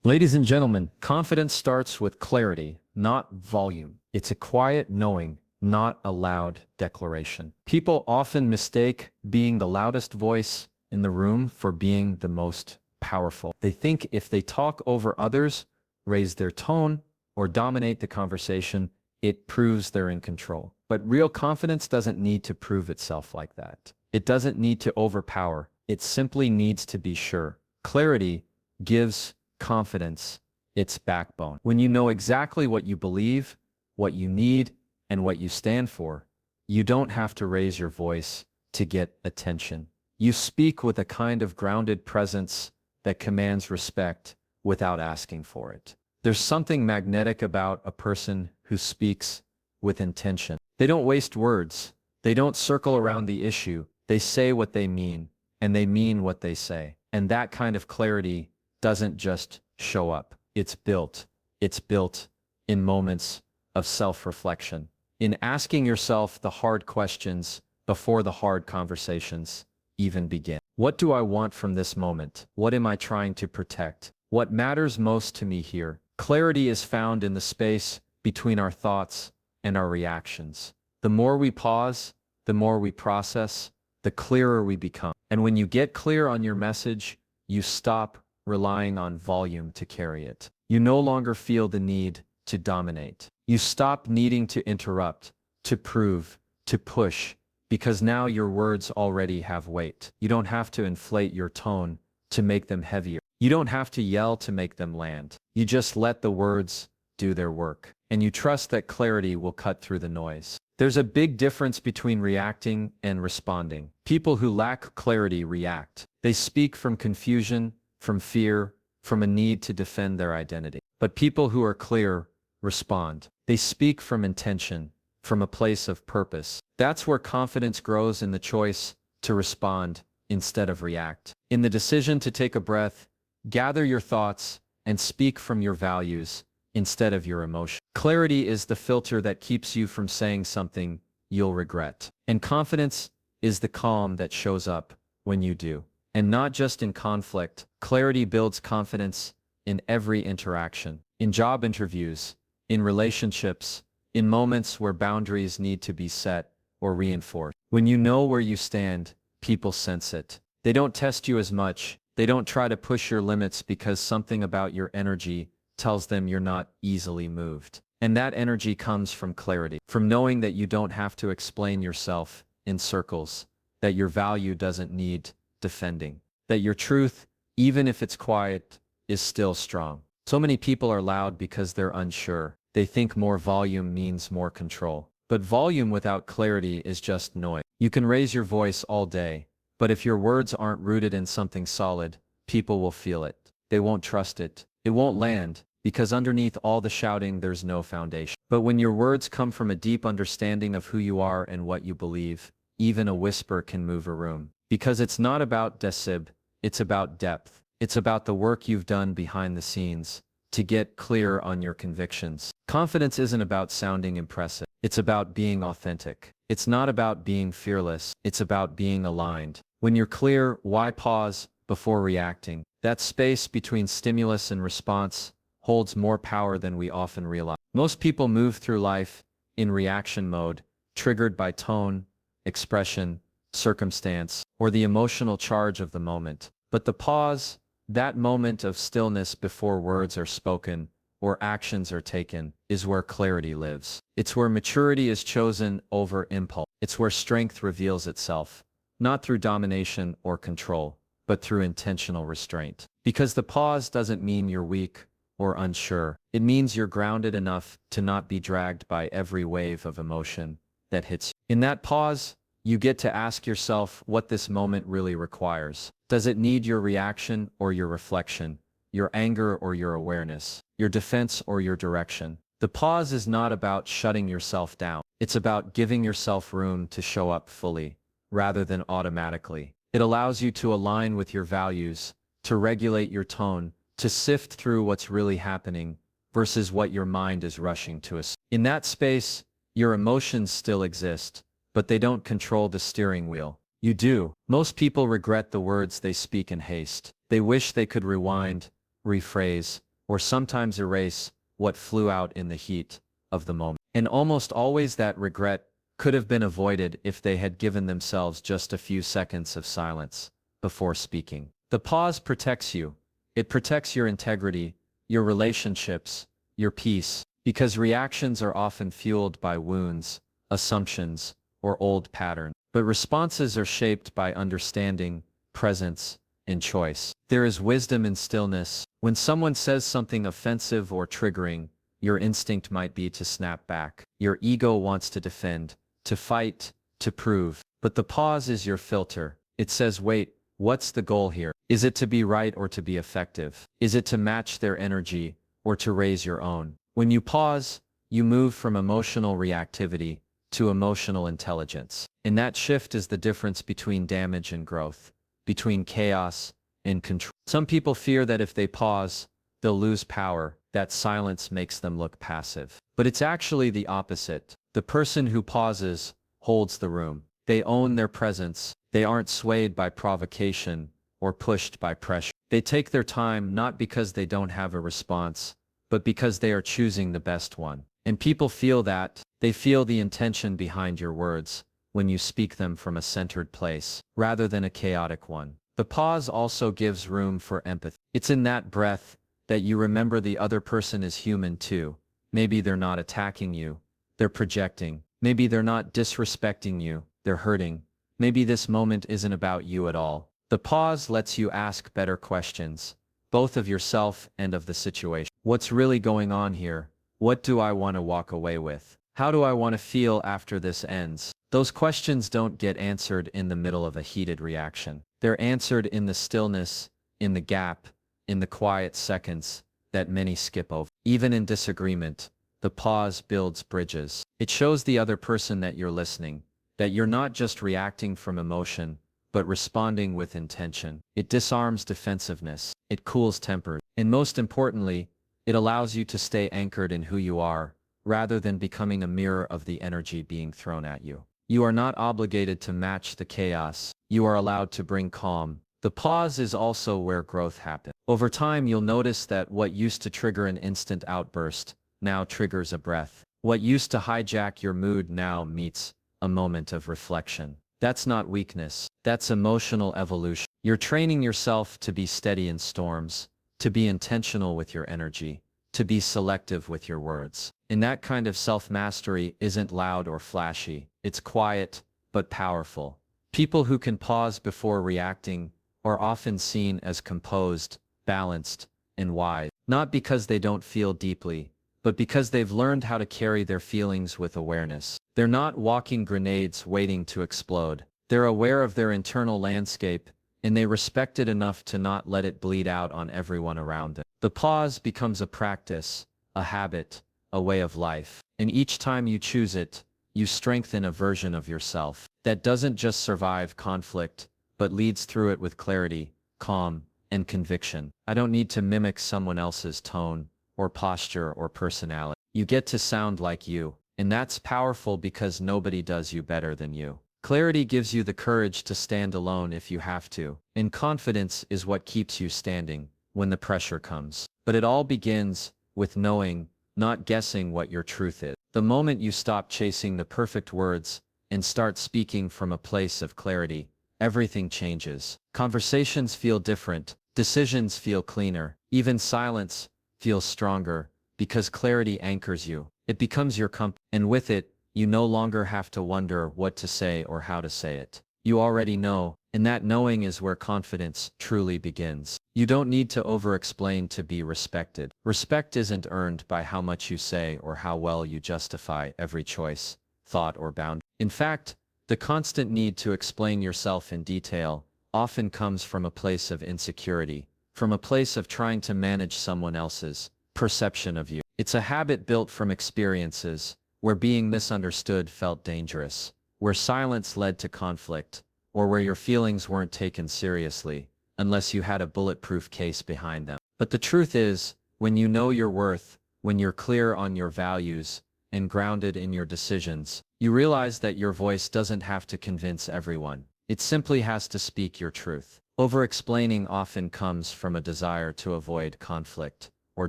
Ladies and gentlemen, confidence starts with clarity, not volume. It's a quiet knowing, not a loud declaration. People often mistake being the loudest voice in the room for being the most powerful. They think if they talk over others, raise their tone, or dominate the conversation, it proves they're in control. But real confidence doesn't need to prove itself like that. It doesn't need to overpower. It simply needs to be sure. Clarity gives confidence its backbone. When you know exactly what you believe, what you need, and what you stand for, you don't have to raise your voice to get attention. You speak with a kind of grounded presence that commands respect without asking for it. There's something magnetic about a person who speaks with intention. They don't waste words. They don't circle around the issue. They say what they mean, and they mean what they say. And that kind of clarity doesn't just show up. It's built. It's built in moments of self-reflection. In asking yourself the hard questions before the hard conversations even begin. What do I want from this moment? What am I trying to protect? What matters most to me here? Clarity is found in the space between our thoughts and our reactions. The more we pause, the more we process, the clearer we become. And when you get clear on your message, you stop relying on volume to carry it. You no longer feel the need to dominate. You stop needing to interrupt, to prove, to push, because now your words already have weight. You don't have to inflate your tone to make them heavier. You don't have to yell to make them land. You just let the words do their work, and you trust that clarity will cut through the noise. There's a big difference between reacting and responding. People who lack clarity react. They speak from confusion, from fear, from a need to defend their identity. But people who are clear respond. They speak from intention, from a place of purpose. That's where confidence grows, in the choice to respond instead of react. In the decision to take a breath, gather your thoughts, and speak from your values instead of your emotion. Clarity is the filter that keeps you from saying something you'll regret. And confidence is the calm that shows up when you do. And not just in conflict. Clarity builds confidence in every interaction. In job interviews, in relationships, in moments where boundaries need to be set or reinforced. When you know where you stand, people sense it. They don't test you as much. They don't try to push your limits because something about your energy tells them you're not easily moved. And that energy comes from clarity, from knowing that you don't have to explain yourself in circles, that your value doesn't need defending, that your truth, even if it's quiet, is still strong. So many people are loud because they're unsure. They think more volume means more control. But volume without clarity is just noise. You can raise your voice all day, but if your words aren't rooted in something solid, people will feel it. They won't trust it. It won't land, because underneath all the shouting there's no foundation. But when your words come from a deep understanding of who you are and what you believe, even a whisper can move a room. Because it's not about decib, it's about depth. It's about the work you've done behind the scenes to get clear on your convictions. Confidence isn't about sounding impressive. It's about being authentic. It's not about being fearless. It's about being aligned. When you're clear, why pause before reacting? That space between stimulus and response holds more power than we often realize. Most people move through life in reaction mode, triggered by tone, expression, circumstance, or the emotional charge of the moment. But the pause, that moment of stillness before words are spoken or actions are taken, is where clarity lives. It's where maturity is chosen over impulse. It's where strength reveals itself, not through domination or control, but through intentional restraint. Because the pause doesn't mean you're weak or unsure. It means you're grounded enough to not be dragged by every wave of emotion that hits you. In that pause, you get to ask yourself what this moment really requires. Does it need your reaction or your reflection, your anger or your awareness, your defense or your direction? The pause is not about shutting yourself down. It's about giving yourself room to show up fully, rather than automatically. It allows you to align with your values, to regulate your tone, to sift through what's really happening versus what your mind is rushing to assume. In that space, your emotions still exist, but they don't control the steering wheel. You do. Most people regret the words they speak in haste. They wish they could rewind, rephrase, or sometimes erase what flew out in the heat of the moment. And almost always that regret could have been avoided if they had given themselves just a few seconds of silence before speaking. The pause protects you. It protects your integrity, your relationships, your peace, because reactions are often fueled by wounds, assumptions, or old patterns. But responses are shaped by understanding, presence, and choice. There is wisdom in stillness. When someone says something offensive or triggering, your instinct might be to snap back. Your ego wants to defend, to fight, to prove. But the pause is your filter. It says, wait, what's the goal here? Is it to be right or to be effective? Is it to match their energy or to raise your own? When you pause, you move from emotional reactivity to emotional intelligence. And that shift is the difference between damage and growth, between chaos and control. Some people fear that if they pause, they'll lose power, that silence makes them look passive. But it's actually the opposite. The person who pauses holds the room. They own their presence. They aren't swayed by provocation or pushed by pressure. They take their time not because they don't have a response, but because they are choosing the best one. And people feel that. They feel the intention behind your words when you speak them from a centered place, rather than a chaotic one. The pause also gives room for empathy. It's in that breath that you remember the other person is human too. Maybe they're not attacking you, they're projecting. Maybe they're not disrespecting you, they're hurting. Maybe this moment isn't about you at all. The pause lets you ask better questions, both of yourself and of the situation. What's really going on here? What do I want to walk away with? How do I want to feel after this ends? Those questions don't get answered in the middle of a heated reaction. They're answered in the stillness, in the gap, in the quiet seconds that many skip over. Even in disagreement, the pause builds bridges. It shows the other person that you're listening, that you're not just reacting from emotion, but responding with intention. It disarms defensiveness. It cools tempers. And most importantly, it allows you to stay anchored in who you are, rather than becoming a mirror of the energy being thrown at you. You are not obligated to match the chaos. You are allowed to bring calm. The pause is also where growth happens. Over time, you'll notice that what used to trigger an instant outburst now triggers a breath. What used to hijack your mood now meets a moment of reflection. That's not weakness. That's emotional evolution. You're training yourself to be steady in storms, to be intentional with your energy, to be selective with your words. And that kind of self-mastery isn't loud or flashy. It's quiet, but powerful. People who can pause before reacting are often seen as composed, balanced, and wise. Not because they don't feel deeply, but because they've learned how to carry their feelings with awareness. They're not walking grenades waiting to explode. They're aware of their internal landscape, and they respect it enough to not let it bleed out on everyone around them. The pause becomes a practice, a habit, a way of life. And each time you choose it, you strengthen a version of yourself that doesn't just survive conflict, but leads through it with clarity, calm, and conviction. I don't need to mimic someone else's tone, or posture, or personality. You get to sound like you, and that's powerful because nobody does you better than you. Clarity gives you the courage to stand alone if you have to, and confidence is what keeps you standing when the pressure comes. But it all begins with knowing, not guessing what your truth is. The moment you stop chasing the perfect words and start speaking from a place of clarity, everything changes. Conversations feel different, decisions feel cleaner, even silence feels stronger, because clarity anchors you. It becomes your compass, and with it, you no longer have to wonder what to say or how to say it. You already know, and that knowing is where confidence truly begins. You don't need to over-explain to be respected. Respect isn't earned by how much you say or how well you justify every choice, thought, or boundary. In fact, the constant need to explain yourself in detail often comes from a place of insecurity, from a place of trying to manage someone else's perception of you. It's a habit built from experiences where being misunderstood felt dangerous, where silence led to conflict, or where your feelings weren't taken seriously, unless you had a bulletproof case behind them. But the truth is, when you know your worth, when you're clear on your values, and grounded in your decisions, you realize that your voice doesn't have to convince everyone. It simply has to speak your truth. Over-explaining often comes from a desire to avoid conflict, or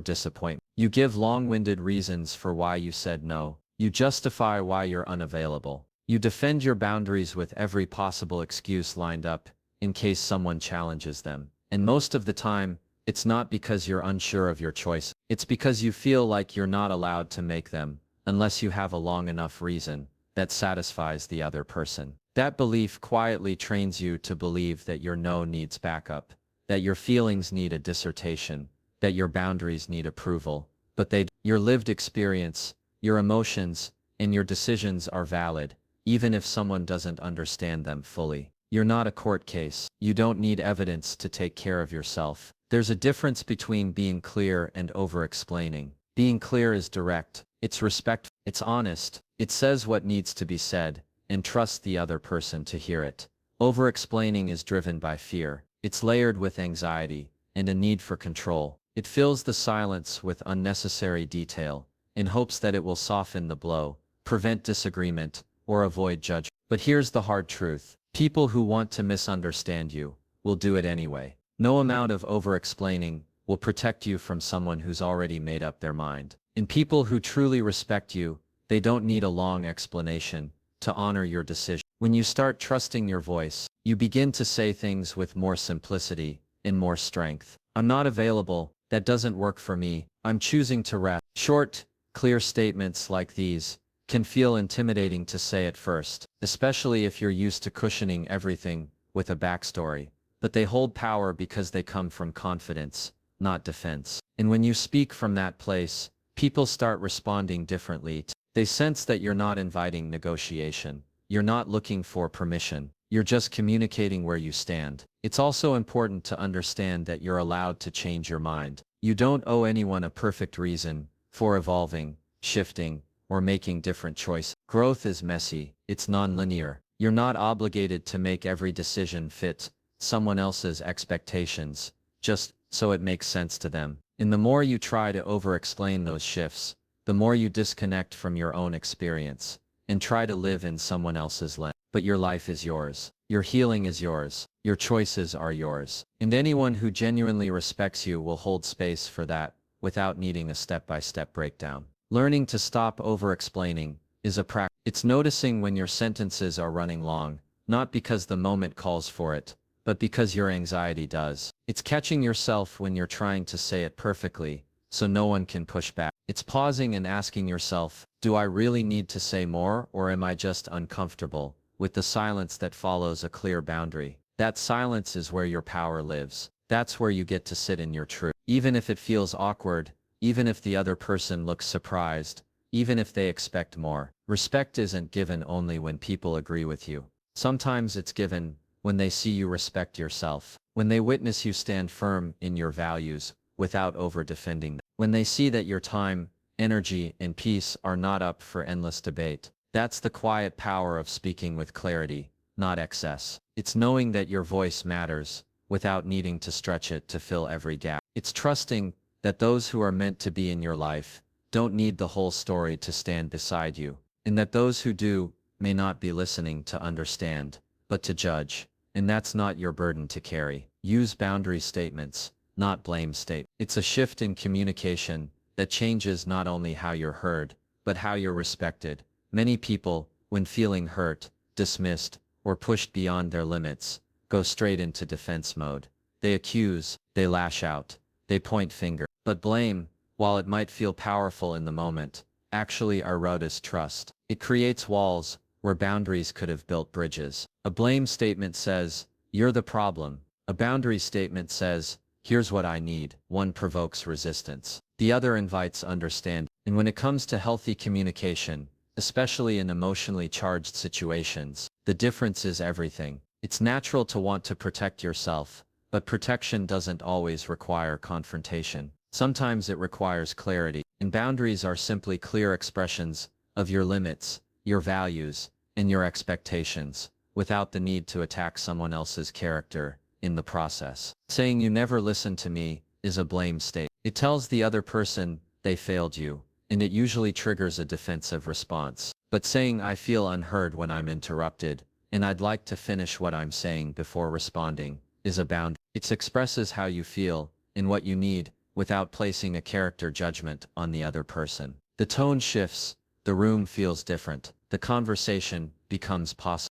disappointment. You give long-winded reasons for why you said no. You justify why you're unavailable. You defend your boundaries with every possible excuse lined up in case someone challenges them. And most of the time, it's not because you're unsure of your choice. It's because you feel like you're not allowed to make them unless you have a long enough reason that satisfies the other person. That belief quietly trains you to believe that your no needs backup, that your feelings need a dissertation, that your boundaries need approval, but your lived experience, your emotions, and your decisions are valid, even if someone doesn't understand them fully. You're not a court case. You don't need evidence to take care of yourself. There's a difference between being clear and over-explaining. Being clear is direct, it's respectful, it's honest, it says what needs to be said, and trusts the other person to hear it. Over-explaining is driven by fear. It's layered with anxiety and a need for control. It fills the silence with unnecessary detail in hopes that it will soften the blow, prevent disagreement, or avoid judgment. But here's the hard truth. People who want to misunderstand you will do it anyway. No amount of over-explaining will protect you from someone who's already made up their mind. And people who truly respect you, they don't need a long explanation to honor your decision. When you start trusting your voice, you begin to say things with more simplicity and more strength. I'm not available, that doesn't work for me, I'm choosing to rest. Short, clear statements like these can feel intimidating to say at first, especially if you're used to cushioning everything with a backstory. But they hold power because they come from confidence, not defense. And when you speak from that place, people start responding differently. They sense that you're not inviting negotiation. You're not looking for permission. You're just communicating where you stand. It's also important to understand that you're allowed to change your mind. You don't owe anyone a perfect reason for evolving, shifting, or making different choices. Growth is messy. It's non-linear. You're not obligated to make every decision fit someone else's expectations, just so it makes sense to them. And the more you try to over-explain those shifts, the more you disconnect from your own experience and try to live in someone else's lens. But your life is yours. Your healing is yours. Your choices are yours. And anyone who genuinely respects you will hold space for that without needing a step-by-step breakdown. Learning to stop over-explaining is a practice. It's noticing when your sentences are running long, not because the moment calls for it, but because your anxiety does. It's catching yourself when you're trying to say it perfectly, so no one can push back. It's pausing and asking yourself, do I really need to say more, or am I just uncomfortable with the silence that follows a clear boundary? That silence is where your power lives. That's where you get to sit in your truth. Even if it feels awkward, even if the other person looks surprised, even if they expect more. Respect isn't given only when people agree with you. Sometimes it's given when they see you respect yourself, when they witness you stand firm in your values without over-defending them, when they see that your time, energy, and peace are not up for endless debate. That's the quiet power of speaking with clarity, not excess. It's knowing that your voice matters without needing to stretch it to fill every gap. It's trusting that those who are meant to be in your life don't need the whole story to stand beside you, and that those who do may not be listening to understand, but to judge. And that's not your burden to carry. Use boundary statements, not blame statements. It's a shift in communication that changes not only how you're heard, but how you're respected. Many people, when feeling hurt, dismissed, or pushed beyond their limits, go straight into defense mode. They accuse, they lash out, they point finger. But blame, while it might feel powerful in the moment, actually erodes trust. It creates walls where boundaries could have built bridges. A blame statement says, you're the problem. A boundary statement says, here's what I need. One provokes resistance. The other invites understanding. And when it comes to healthy communication, especially in emotionally charged situations, the difference is everything. It's natural to want to protect yourself, but protection doesn't always require confrontation. Sometimes it requires clarity. And boundaries are simply clear expressions of your limits, your values, and your expectations, without the need to attack someone else's character in the process. Saying you never listen to me is a blame statement. It tells the other person they failed you, and it usually triggers a defensive response. But saying I feel unheard when I'm interrupted, and I'd like to finish what I'm saying before responding, is a boundary. It expresses how you feel and what you need, without placing a character judgment on the other person. The tone shifts, the room feels different, the conversation becomes possible.